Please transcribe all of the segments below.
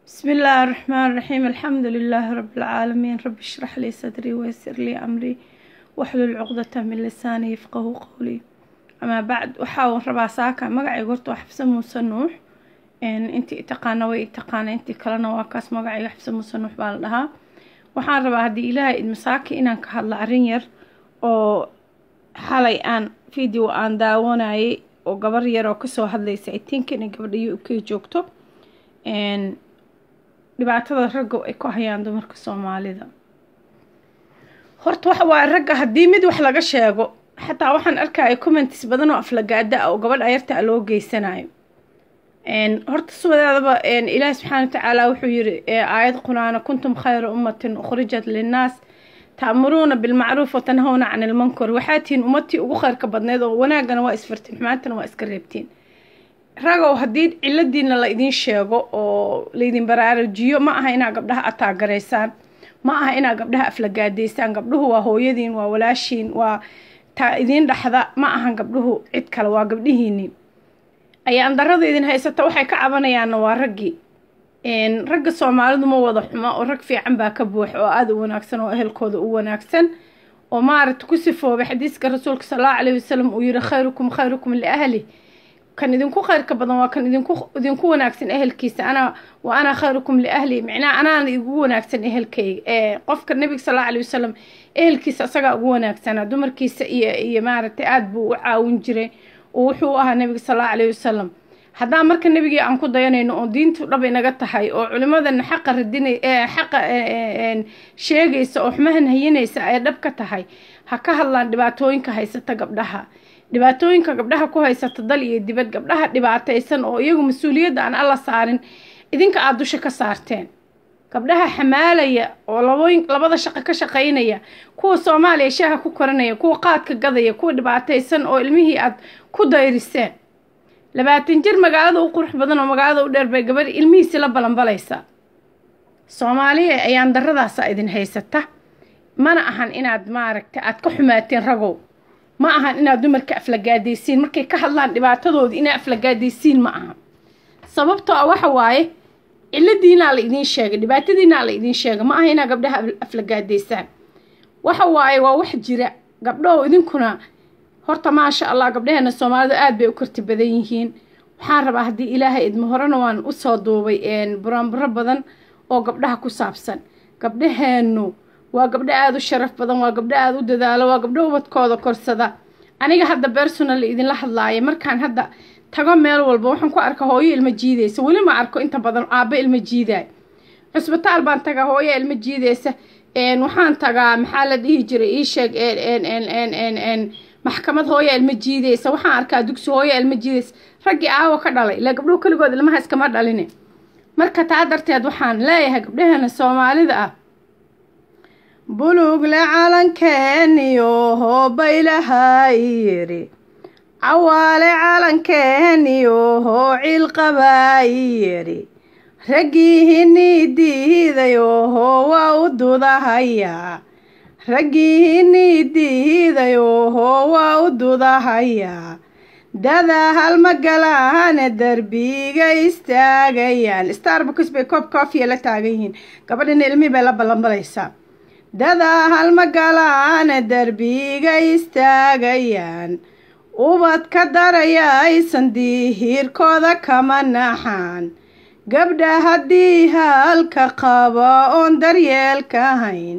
بسم الله الرحمن الرحيم. الحمد لله رب العالمين. رب اشرح لي صدري ويسر لي أمري واحلل عقدة من لساني يفقهوا قولي. أما بعد أحاول ربع ساكا مقعي قلت وحفصة مسنوح إن أنتي تقانا ويتقانا أنتي كلنا واكاس مقعي حفصة مسنوح بالها وحان ربع هدي إلهي إدمساكي إنان كهلا عرينير oo xalay aan video aan daawanayay oo gabar yar oo kasoo hadlaysay tinkan gabadhiyo ka joogto dhibaatada ragga ay ku hayaan dumarka Soomaalida. horta waxa waa ragga hadii mid wax laga sheego xataa waxaan arkay comments badan oo aflagaada oo gabadh ayarta loo geysanayo. horta suudaadaba Ilaahay subhanahu wa ta'ala wuxuu yiri aayad quraana kuntum khayra ummatin ukhrijat lin-nas تأمرون بالمعروف وتنهون عن المنكر وحاتين أمتي ugu khayrka badneed oo wanaagana waa isfartin xumaantana waa iska reebtiin ragow hadii ciladiina la idin sheego oo la idin baraarujiyo ma aha ina gabdhaha ataagareysan ma aha ina gabdhaha aflagaadeysaan gabdhuhu waa hooyadiin waa walaashiin waa ta idin dhaxda ma aha gabdhuhu cid kale waa gabdhihiin ayaan darada idin haysata waxay ka cabanayaan waa raggi ragga Soomaalidu ma wada xumo oo rag fiican baa ka buux oo aad u wanaagsan oo ehelkooda u wanaagsan oo maaragtay ku sifoobay xadiiska rasuulka sallallahu alayhi wasallam uu yiri khayrukum li ahli kan idinku khayrka badan waa kan idinku wanaagsan ehelkiisa ana khayrukum li ahli macnaa ana igu wanaagsan ehelkayga qofka nabiga sallallahu alayhi wasallam ehelkiisa asaga ugu wanaagsan dumarkiisa iyo maaragtay aad buu u caawin jiray oo wuxuu ahaa nabiga sallallahu alayhi wasallam haddaan marka nabigii aan ku dayanayno oo diintu dhab inaga tahay oo culimadan xaq radinay xaq sheegaysa oo xumahan hayinaysa ay dhab ka tahay ha ka hadlaan dhibaatooyinka haysata gabdhaha ku haysata dal iyo dibad gabdhaha dhibaataysan oo iyagu mas'uuliyadda aan alla saarin idinka aad dusha ka saarteen gabdhaha xamaalaya oo labada shaqo ka shaqeynaya kuwa Soomaaliya shaaha ku koranaya kuwa qaadka gadaya kuwa dhibaataysan oo ilmihii aad ku dayriseen 20 jir magaalada u qurux badan oo magaalada u dheer bay gabar ilmihiisa la balanbalaysa Soomaaliya ayaan daradaas idin haysata mana ahan inaad maaragtay aad ka xumaateen ragow ma ahan inaad dumarka aflagaadeysiin markay ka hadlaan dhibaatadooda inay aflagaadeysiin ma aha sababtoo ah waxa waaye ciladiina la idin sheegay dhibaatadiina la idin sheegay ma aha inaad gabdhaha aflagaadeysaan waxa waaye waa wax jira gabdhaha idinkuna horta ma sha Allah gabdhaheena Soomaalida aad bay u karti badan yihiin waxaan rabaa hadii Ilaahay idmo horena waan u soo duubay buraanburo badan oo gabdhaha ku saabsan gabdhaheenu waa gabdho aad u sharaf badan waa gabdho aad u dadaalo waa gabdho ubadkooda korsada aniga hadda personal idin la hadlaayay markaan hadda tago meel walba waxaan ku arkaa hooyo ilma jiideysa wali ma arko inta badan aabbe ilma jiiday cusbitaal baan tagaa hooyo ilma jiideysa waxaan tagaa maxaa la dhihi jiray ii sheeg maxkamad hooyo ilma jiideysa waxaan arkaa dugsi hooyo ilma jiideysa raggi aawo ka dhalay la gabdho kaligood ilmaha iskama dhalin marka taa darteed waxaan leeyahay gabdhaheena Soomaalida ah buluug la calankeeniyo hooba ilaahay yiri awaale calankeeniyo hoo cil qabaayiri raggihiini diidayo waa u dudahaya raggihiini diidayo waa u dudahaya dada hal magalaan darbiga istaagayaan Starbucks bay koob coffee la taagayiin gabadhina ilmi bay la balanbalaysaa dada hal magalaan darbiga istaagayaan ubad ka daraya aysan diihirkooda kama naxaan gabdha hadii halka qaba oon daryeelka hayn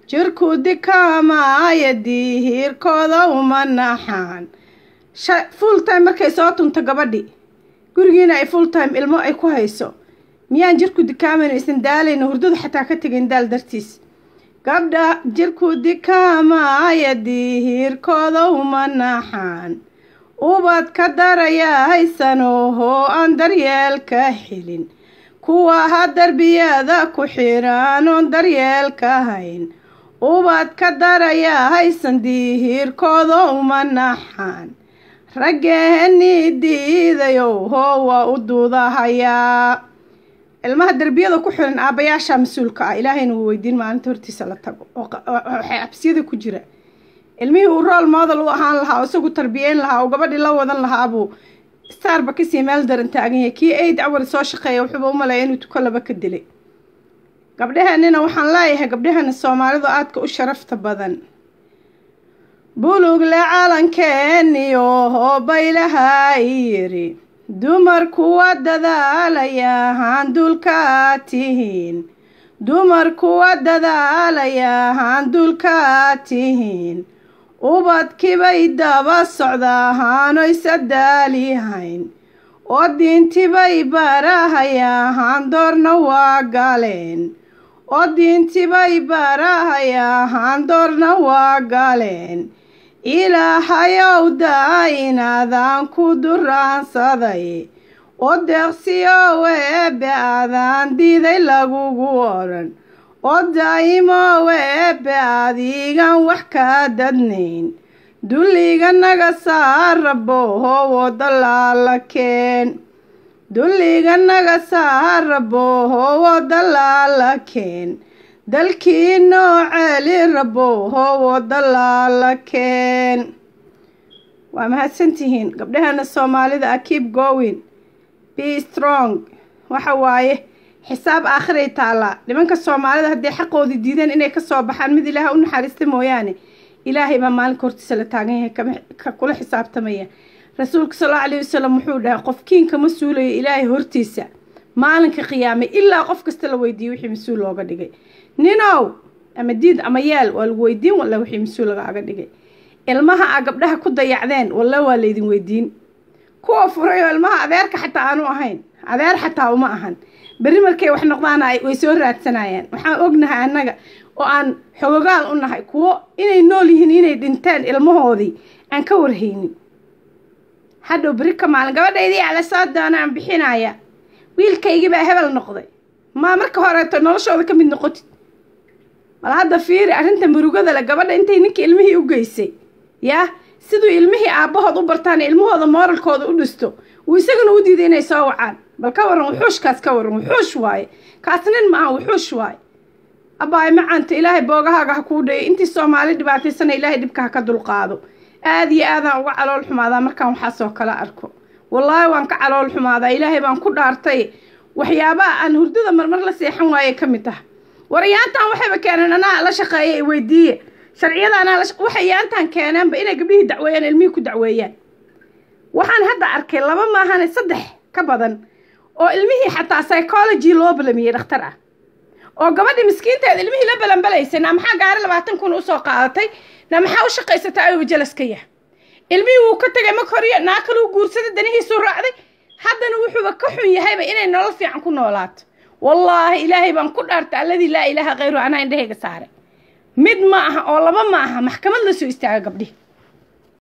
jirku dikamaaya diihirkooda uma naxaan full time markay soo tunto gabadhi gurigeena ay full time ilmo ay ku hayso miyaan jirku dikaamanaysan daalayna hurdada xataa ka tagin daal dartiis gabdha jirku dikamaaya diihirkooda uma naxaan ubad ka daraya haysanoo aan daryeelka helin kuwa ha darbiyada ku xiraan oon daryeelka hayn ubad ka daraya haysan diihirkooda uma naxaan raggeeni diidayo waa u duudahayaa ilmaha darbiyada ku xiran aabayaasha mas'uulka ah Ilaahayna wuu weydiin maalinta hortiisa la tago waxay absiyada ku jira ilmihii uu role model u ahaan lahaa isagu tarbiyeyn lahaa oo gabadhii la wadan lahaa buu starbucks iyo meel daran taagan yahay kii 8 hour soo shaqeeya wuxuu u maleeyay inuu tuko laba ka dilay gabdhahanina waxaan leeyahay gabdhahana Soomaalidu aadka u sharafta badan buluug la calankeeniyo baylaha yiri dumarku wadadaalaya handulka tihiin dumarku wadadaalaya handulka tihiin ubadkibay daba socdaan oo isadaalihayn oo diintibay barahayaan doorna waa galeen oo diintibay barahayaan doorna waa galeen ilaahayow daayinaadaan ku duraansaday oo deeqsiyo weebe aadaan diiday lagugu oran oo daa'imo weebe adigan wax ka dadnayn dulliga naga saar rabbo oo dalaalakeen dulliga naga saar rabbo oo dalaalakeen dalkii nooceeli rabbo oo dalaalakeen waa mahadsantihiin gabdhahana Soomaalida keep going be strong waxa waaye xisaab aakhiray taala nimanka Soomaalida hadii xaqoodi diideen inay ka soo baxaan mid Ilaahay u naxariista mooyaane Ilaahay ba maalin kortiisa la taagan yahay ka kula xisaabtamaya rasuulka sallallahu alayhi wasallam wuxuu dhahay qofkiinka mas'uulay Ilaahay hortiisa maalinka qiyaame ilaa qof kasta la weydiiyo wixii mas'uul looga dhigay ninow ama diid ama yaal wal weydiin wala wixii mas'uul looga dhigay ilmaha gabdhaha ku dayacdeen wala waa leedin weydiin kuwa furay ilmaha adeerka xataa aanu ahayn adeer xataa uma ahan bari markay wax noqdaan ay way soo raadsanayaan waxaan ognahay annaga oo aan xogogaal u nahay kuwo inay nool yihiin inay dhinteen ilmahoodii aan ka warhaynin hadhow bari ka maalin gabadhaydii ala saadana aan bixinaya wiilkaygi baa hebel noqday ma marka hore noloshooda ka mid noqotid bal hadda fiiri arrinta murugada la gabadha intay ninkii ilmihii u geysay yaa sidoo ilmihii aabahood u bartaan ilmahooda moralkooda u dhisto uu isaguna u diiday inay soo wacaan bal ka waran wuxuushkaas ka waran wuxuush waaye kaasnin ma aha wuxuush waaye abaay macaanta Ilaahay boogahaaga ha ku dheey intii Soomaali dhibaataysan Ilaahay dhibka ka dulqaado aad iyo aad aan uga calool xumaada markaan waxa soo kala arko wallahi waan ka calool xumaada Ilaahay baan ku dhaartay waxyaabaha aan hurdada marmar la seexan waaye kamid ah wariyaantan waxayba keenan ana la shaqeeyay weydiiye sharciyadana waxayaantan keenanba inay gabdhihii dacweeyaan ilmihii ku dacweeyaan waxaan hadda arkay laba maahan 3 ka badan oo ilmihii xataa psychology loo balamiyay dhakhtar ah oo gabadhii miskiinteed ilmihii la balanbalaysay maxaa gaari 20 kun u soo qaadatay maxaa u shaqaysatay ayuu jalaska yahay ilmihii uu ka tagay ma koriyo naakal uu guursaday danihiisu raacday haddana wuxuu ka xun yahayba inay nolol fiican ku noolaato wallahi Ilaahay baan ku dhaartay alladii laa ilaaha ghayru ana indhahayga saaray mid ma aha oo laba ma aha maxkamad la soo istaaga gabdhihi